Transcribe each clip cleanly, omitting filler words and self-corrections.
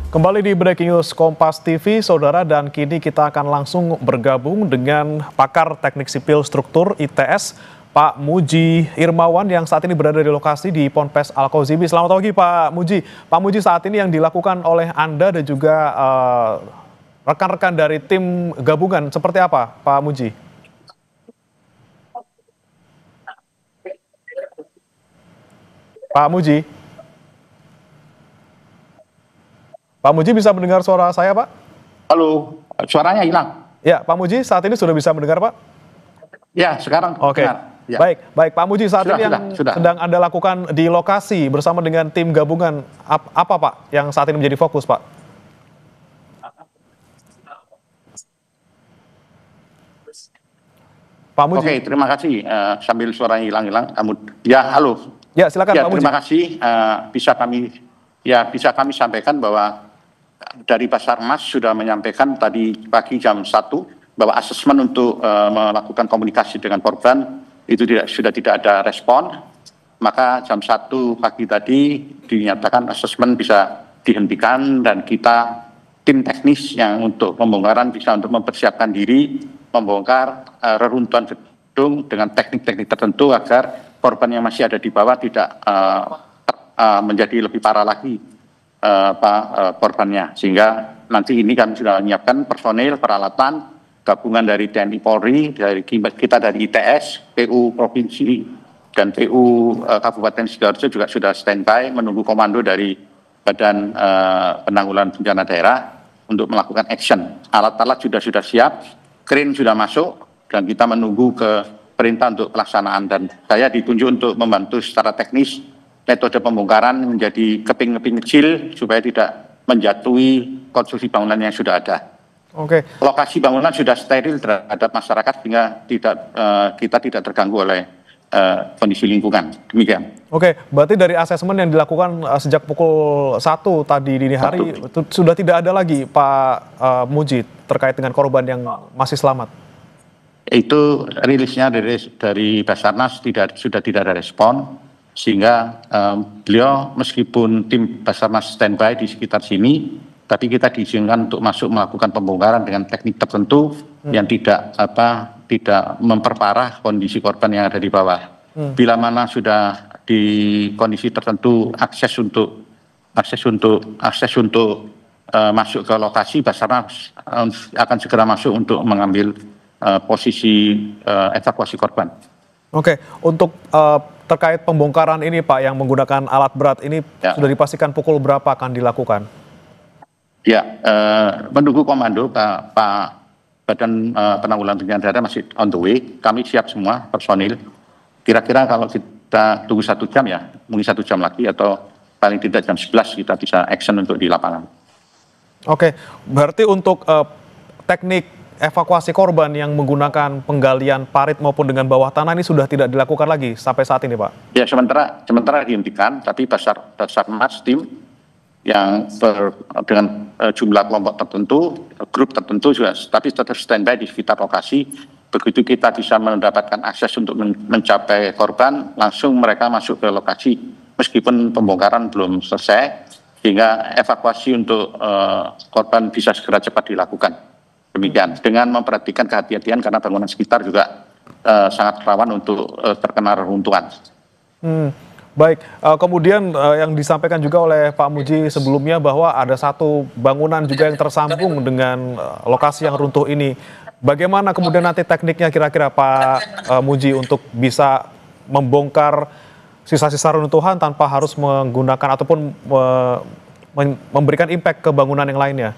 Kembali di Breaking News Kompas TV, Saudara, dan kini kita akan langsung bergabung dengan pakar teknik sipil struktur ITS, Pak Muji Irmawan yang saat ini berada di lokasi di Ponpes Al-Kozibi. Selamat pagi Pak Muji. Pak Muji, saat ini yang dilakukan oleh Anda dan juga rekan-rekan dari tim gabungan seperti apa Pak Muji? Pak Muji? Pak Muji bisa mendengar suara saya, Pak? Halo, suaranya hilang. Ya, Pak Muji saat ini sudah bisa mendengar, Pak? Ya, sekarang Oke. dengar. Ya. Baik Pak Muji, saat ini yang sudah. sedang Anda lakukan di lokasi bersama dengan tim gabungan, apa Pak yang saat ini menjadi fokus, Pak? Pak Muji. Oke, terima kasih. Sambil suaranya hilang-hilang, ya halo. Ya, silakan Ya, Pak Muji. terima kasih. Bisa kami sampaikan bahwa dari Basarnas sudah menyampaikan tadi pagi jam 1 bahwa asesmen untuk melakukan komunikasi dengan korban itu sudah tidak ada respon. Maka jam 1 pagi tadi dinyatakan asesmen bisa dihentikan dan kita tim teknis yang untuk pembongkaran bisa untuk mempersiapkan diri membongkar reruntuhan gedung dengan teknik-teknik tertentu agar korban yang masih ada di bawah tidak menjadi lebih parah lagi korbannya, sehingga nanti ini kami sudah menyiapkan personil, peralatan, gabungan dari TNI Polri, dari kita dari ITS, PU Provinsi, dan PU Kabupaten Sidoarjo juga sudah standby menunggu komando dari Badan Penanggulangan Bencana Daerah untuk melakukan action. Alat-alat sudah siap, kren sudah masuk, dan kita menunggu ke perintah untuk pelaksanaan, dan saya ditunjuk untuk membantu secara teknis metode pembongkaran menjadi keping-keping kecil supaya tidak menjatuhi konstruksi bangunan yang sudah ada. Oke. Lokasi bangunan sudah steril terhadap masyarakat sehingga kita tidak terganggu oleh kondisi lingkungan. Demikian. Oke, berarti dari asesmen yang dilakukan sejak pukul 1 tadi dini hari sudah tidak ada lagi Pak Muji terkait dengan korban yang masih selamat? Itu rilisnya dari Basarnas sudah tidak ada respon. Sehingga beliau meskipun tim Basarnas standby di sekitar sini, tapi kita diizinkan untuk masuk melakukan pembongkaran dengan teknik tertentu yang tidak memperparah kondisi korban yang ada di bawah. Bila mana sudah di kondisi tertentu akses untuk masuk ke lokasi, Basarnas akan segera masuk untuk mengambil posisi evakuasi korban. Oke, untuk terkait pembongkaran ini Pak yang menggunakan alat berat ini sudah dipastikan pukul berapa akan dilakukan? Ya, menunggu komando Pak Badan Penanggulangan Bencana Daerah masih on the way. Kami siap semua personil. Kira-kira kalau kita tunggu 1 jam ya, mungkin 1 jam lagi atau paling tidak jam 11 kita bisa action untuk di lapangan. Oke, berarti untuk teknik evakuasi korban yang menggunakan penggalian parit maupun dengan bawah tanah ini sudah tidak dilakukan lagi sampai saat ini, Pak? Ya, sementara dihentikan, tapi Basarnas tim yang dengan jumlah kelompok tertentu, grup tertentu juga, tapi tetap standby di sekitar lokasi. Begitu kita bisa mendapatkan akses untuk mencapai korban, langsung mereka masuk ke lokasi meskipun pembongkaran belum selesai, sehingga evakuasi untuk korban bisa segera cepat dilakukan. Demikian, dengan memperhatikan kehati-hatian karena bangunan sekitar juga sangat rawan untuk terkena reruntuhan. Baik, kemudian yang disampaikan juga oleh Pak Muji sebelumnya bahwa ada satu bangunan juga yang tersambung dengan lokasi yang runtuh ini. Bagaimana kemudian nanti tekniknya kira-kira Pak Muji untuk bisa membongkar sisa-sisa runtuhan tanpa harus menggunakan ataupun memberikan impact ke bangunan yang lainnya?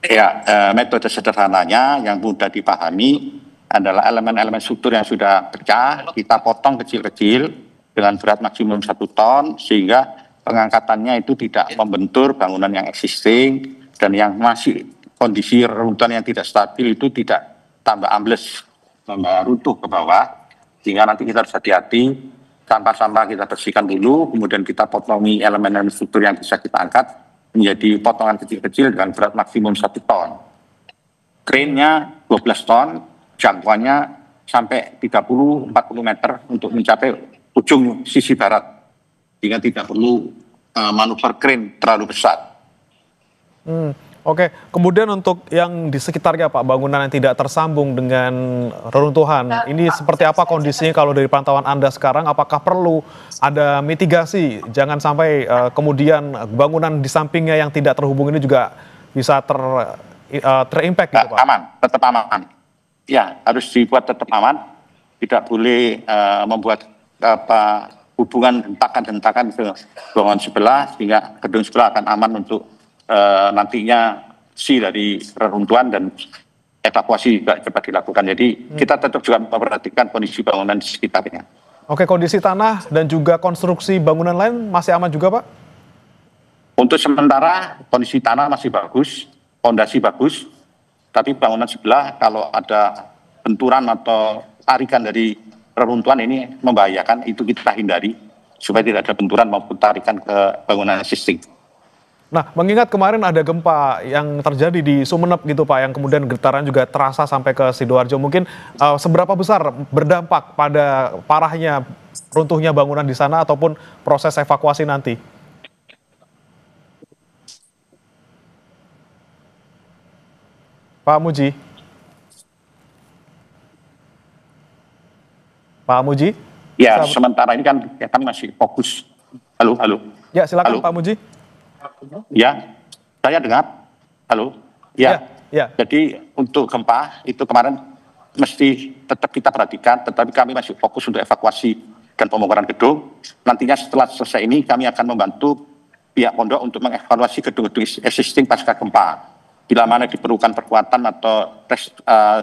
Ya, metode sederhananya yang mudah dipahami adalah elemen-elemen struktur yang sudah pecah, kita potong kecil-kecil dengan berat maksimum 1 ton, sehingga pengangkatannya itu tidak membentur bangunan yang existing, dan yang masih kondisi reruntuhan yang tidak stabil itu tidak tambah ambles, tambah runtuh ke bawah, sehingga nanti kita harus hati-hati, sampah-sampah kita bersihkan dulu, kemudian kita potongi elemen-elemen struktur yang bisa kita angkat menjadi potongan kecil-kecil dengan berat maksimum 1 ton. Krennya 12 ton, jangkauannya sampai 30-40 meter untuk mencapai ujung sisi barat, sehingga tidak perlu manuver crane terlalu besar. Oke, kemudian untuk yang di sekitarnya Pak, bangunan yang tidak tersambung dengan reruntuhan, ini seperti apa kondisinya kalau dari pantauan Anda sekarang? Apakah perlu ada mitigasi? Jangan sampai kemudian bangunan di sampingnya yang tidak terhubung ini juga bisa terimpact gitu Pak? Aman, tetap aman. Ya, harus dibuat tetap aman. Tidak boleh membuat hubungan hentakan-hentakan ke bangunan sebelah, sehingga gedung sebelah akan aman untuk nantinya dari reruntuhan dan evakuasi juga cepat dilakukan. Jadi kita tetap juga memperhatikan kondisi bangunan di sekitarnya. Oke, kondisi tanah dan juga konstruksi bangunan lain masih aman juga Pak? Untuk sementara kondisi tanah masih bagus, fondasi bagus, tapi bangunan sebelah kalau ada benturan atau tarikan dari reruntuhan ini membahayakan, itu kita hindari supaya tidak ada benturan maupun tarikan ke bangunan existing. Nah, mengingat kemarin ada gempa yang terjadi di Sumeneb gitu Pak, yang kemudian getaran juga terasa sampai ke Sidoarjo. Mungkin seberapa besar berdampak pada parahnya runtuhnya bangunan di sana ataupun proses evakuasi nanti? Pak Muji? Pak Muji? Ya, sementara ini kan kami masih fokus. Halo, halo. Ya, silakan halo. Pak Muji. Ya, saya dengar. Halo. Ya. Jadi untuk gempa itu kemarin mesti tetap kita perhatikan, tetapi kami masih fokus untuk evakuasi dan pembongkaran gedung. Nantinya setelah selesai ini kami akan membantu pihak pondok untuk mengevaluasi gedung-gedung existing pasca gempa. Bila mana diperlukan perkuatan atau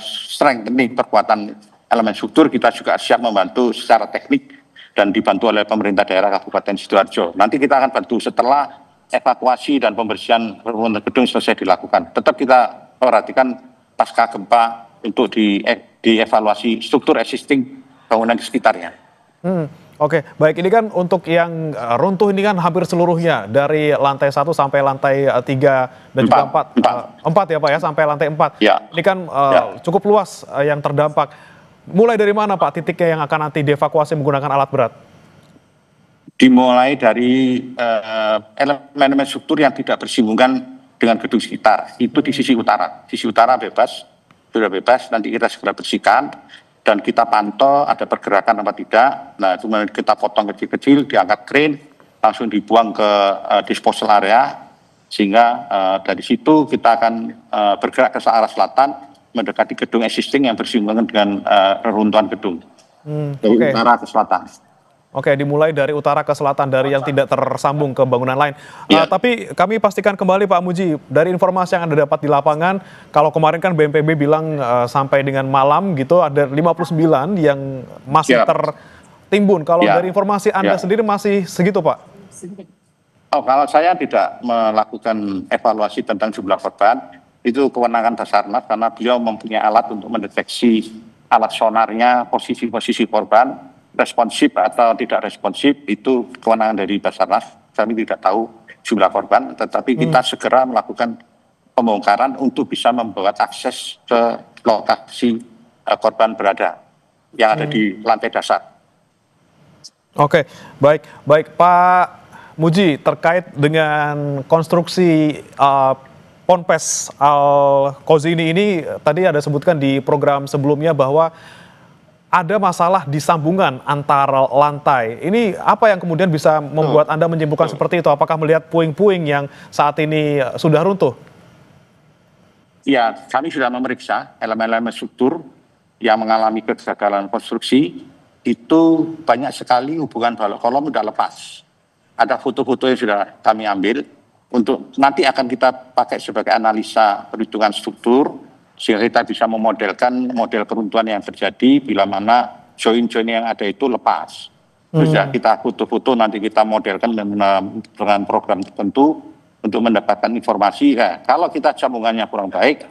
strengthening perkuatan elemen struktur, kita juga siap membantu secara teknik dan dibantu oleh pemerintah daerah Kabupaten Sidoarjo. Nanti kita akan bantu setelah evakuasi dan pembersihan gedung selesai dilakukan. Tetap kita perhatikan pasca gempa untuk dievaluasi struktur existing bangunan di sekitarnya. Oke, baik, ini kan untuk yang runtuh ini kan hampir seluruhnya dari lantai 1 sampai lantai 3 dan juga 4 ya Pak ya, sampai lantai 4. Ya. Ini kan cukup luas yang terdampak. Mulai dari mana Pak titiknya yang akan nanti dievakuasi menggunakan alat berat? Dimulai dari elemen struktur yang tidak bersinggungan dengan gedung sekitar. Itu di sisi utara. Sisi utara bebas, sudah bebas, nanti kita segera bersihkan dan kita pantau ada pergerakan apa tidak. Nah, kemudian kita potong kecil-kecil, diangkat crane, langsung dibuang ke disposal area, sehingga dari situ kita akan bergerak ke arah selatan, mendekati gedung existing yang bersinggungan dengan reruntuhan gedung. Dari utara ke selatan. Oke, dimulai dari utara ke selatan, dari yang tidak tersambung ke bangunan lain. Tapi kami pastikan kembali Pak Muji, dari informasi yang Anda dapat di lapangan, kalau kemarin kan BNPB bilang sampai dengan malam gitu, ada 59 yang masih tertimbun. Kalau dari informasi Anda sendiri masih segitu Pak? Oh, kalau saya tidak melakukan evaluasi tentang jumlah korban, itu kewenangan Basarnas karena beliau mempunyai alat untuk mendeteksi alat sonarnya, posisi-posisi korban, responsif atau tidak responsif, itu kewenangan dari Basarnas. Kami tidak tahu jumlah korban, tetapi kita segera melakukan pembongkaran untuk bisa membuat akses ke lokasi korban berada yang ada di lantai dasar. Oke, baik Pak Muji, terkait dengan konstruksi Ponpes Al-Kozini ini tadi ada sebutkan di program sebelumnya bahwa ada masalah di sambungan antara lantai. Ini apa yang kemudian bisa membuat Anda menyimpulkan seperti itu? Apakah melihat puing-puing yang saat ini sudah runtuh? Ya, kami sudah memeriksa elemen-elemen struktur yang mengalami kegagalan konstruksi. Itu banyak sekali hubungan balok kolom sudah lepas. Ada foto-foto yang sudah kami ambil. Untuk nanti akan kita pakai sebagai analisa perhitungan struktur, sehingga kita bisa memodelkan model keruntuhan yang terjadi bila mana join-join yang ada itu lepas. Terus ya kita foto-foto nanti kita modelkan dengan program tertentu untuk mendapatkan informasi. Ya, kalau kita sambungannya kurang baik,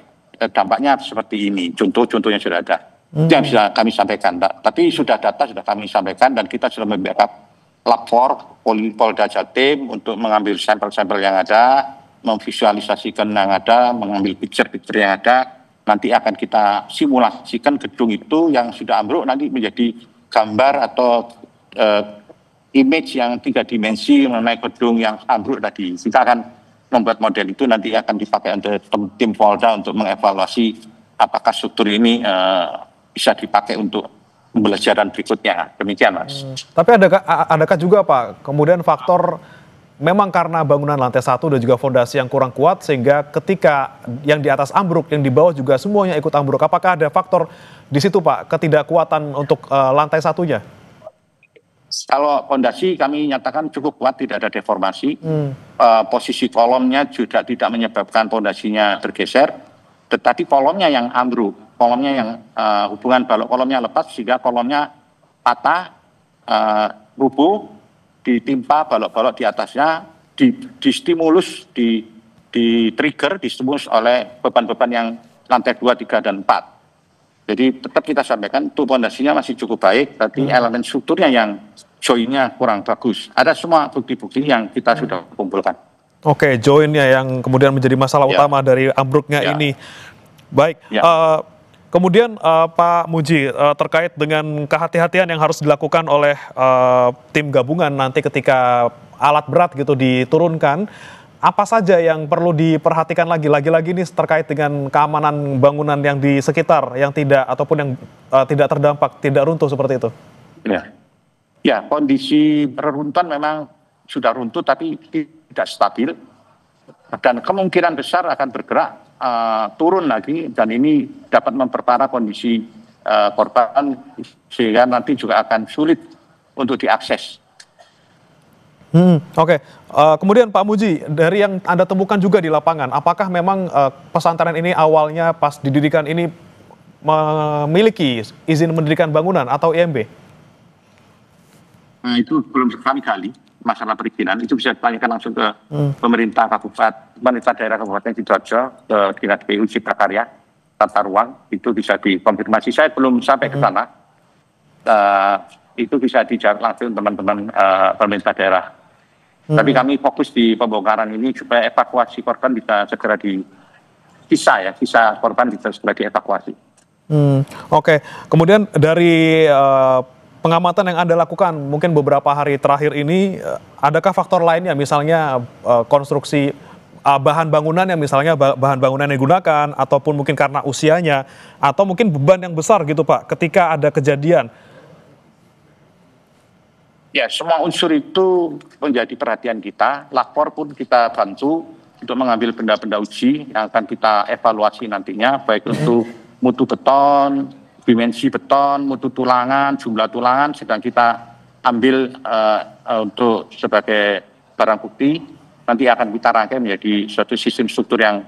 dampaknya seperti ini. Contoh-contohnya sudah ada. Itu yang bisa kami sampaikan. Tapi sudah data sudah kami sampaikan dan kita sudah membackup lapor Polda Jatim untuk mengambil sampel-sampel yang ada, memvisualisasikan yang ada, mengambil picture-picture yang ada. Nanti akan kita simulasikan gedung itu yang sudah ambruk nanti menjadi gambar atau image yang 3 dimensi mengenai gedung yang ambruk tadi. Kita akan membuat model itu nanti akan dipakai untuk tim Polda untuk mengevaluasi apakah struktur ini bisa dipakai untuk pembelajaran berikutnya. Demikian, Mas. Tapi adakah juga Pak, kemudian faktor memang karena bangunan lantai 1 dan juga fondasi yang kurang kuat sehingga ketika yang di atas ambruk, yang di bawah juga semuanya ikut ambruk. Apakah ada faktor di situ Pak, ketidakkuatan untuk lantai satunya? Kalau fondasi kami nyatakan cukup kuat, tidak ada deformasi. Posisi kolomnya juga tidak menyebabkan fondasinya bergeser, tetapi kolomnya yang ambruk, kolomnya yang hubungan balok kolomnya lepas sehingga kolomnya patah, rubuh, ditimpa balok-balok di atasnya, distimulus, di-trigger, distimulus oleh beban-beban yang lantai 2, 3, dan 4. Jadi tetap kita sampaikan itu fondasinya masih cukup baik, tapi elemen strukturnya yang joinnya kurang bagus. Ada semua bukti-bukti yang kita sudah kumpulkan. Oke, joinnya yang kemudian menjadi masalah utama dari ambruknya ini. Baik, kemudian Pak Muji, terkait dengan kehati-hatian yang harus dilakukan oleh tim gabungan nanti ketika alat berat gitu diturunkan, apa saja yang perlu diperhatikan lagi-lagi ini terkait dengan keamanan bangunan yang di sekitar yang tidak ataupun yang tidak terdampak, tidak runtuh seperti itu? Ya, kondisi reruntuhan memang sudah runtuh tapi tidak stabil dan kemungkinan besar akan bergerak turun lagi dan ini dapat memperparah kondisi korban sehingga nanti juga akan sulit untuk diakses. Oke. Kemudian Pak Muji, dari yang Anda temukan juga di lapangan, apakah memang pesantren ini awalnya pas didirikan ini memiliki izin mendirikan bangunan atau IMB? Nah, itu belum kami gali masalah perizinan, itu bisa ditanyakan langsung ke pemerintah daerah Kabupaten Sidoarjo, ke Dinas PU Cipta Karya, Tata Ruang, itu bisa dikonfirmasi. Saya belum sampai ke sana. Itu bisa dijawab langsung teman-teman pemerintah daerah. Tapi kami fokus di pembongkaran ini supaya evakuasi korban bisa segera sisa korban bisa segera dievakuasi. Oke. Kemudian dari pengamatan yang Anda lakukan mungkin beberapa hari terakhir ini, adakah faktor lainnya misalnya konstruksi bahan bangunan yang misalnya bahan bangunan yang digunakan ataupun mungkin karena usianya atau mungkin beban yang besar gitu Pak ketika ada kejadian? Ya, semua unsur itu menjadi perhatian kita. Lapor pun kita bantu untuk mengambil benda-benda uji yang akan kita evaluasi nantinya, baik untuk mutu beton, dimensi beton, mutu tulangan, jumlah tulangan, sedang kita ambil untuk sebagai barang bukti. Nanti akan kita rangkai menjadi suatu sistem struktur yang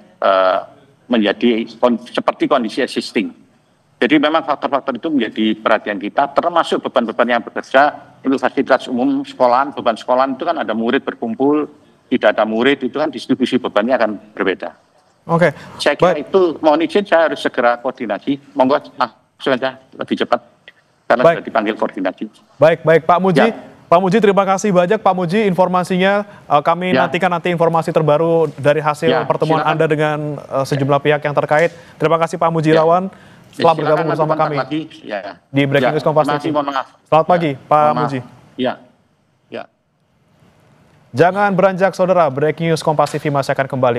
menjadi seperti kondisi existing. Jadi memang faktor-faktor itu menjadi perhatian kita, termasuk beban-beban yang bekerja untuk fasilitas umum sekolahan, beban sekolahan itu kan ada murid berkumpul, tidak ada murid, itu kan distribusi bebannya akan berbeda. Oke. Saya kira itu, mohon izin saya harus segera koordinasi, monggo langsung saja lebih cepat, karena sudah dipanggil koordinasi. Baik Pak Muji. Pak Muji, terima kasih banyak Pak Muji informasinya. Kami nantikan nanti informasi terbaru dari hasil pertemuan Anda dengan sejumlah pihak yang terkait. Terima kasih Pak Muji Irawan. Telah bergabung bersama kami di Breaking News Kompas TV. Selamat pagi Pak Muji. Jangan beranjak saudara, Breaking News Kompas TV masih akan kembali.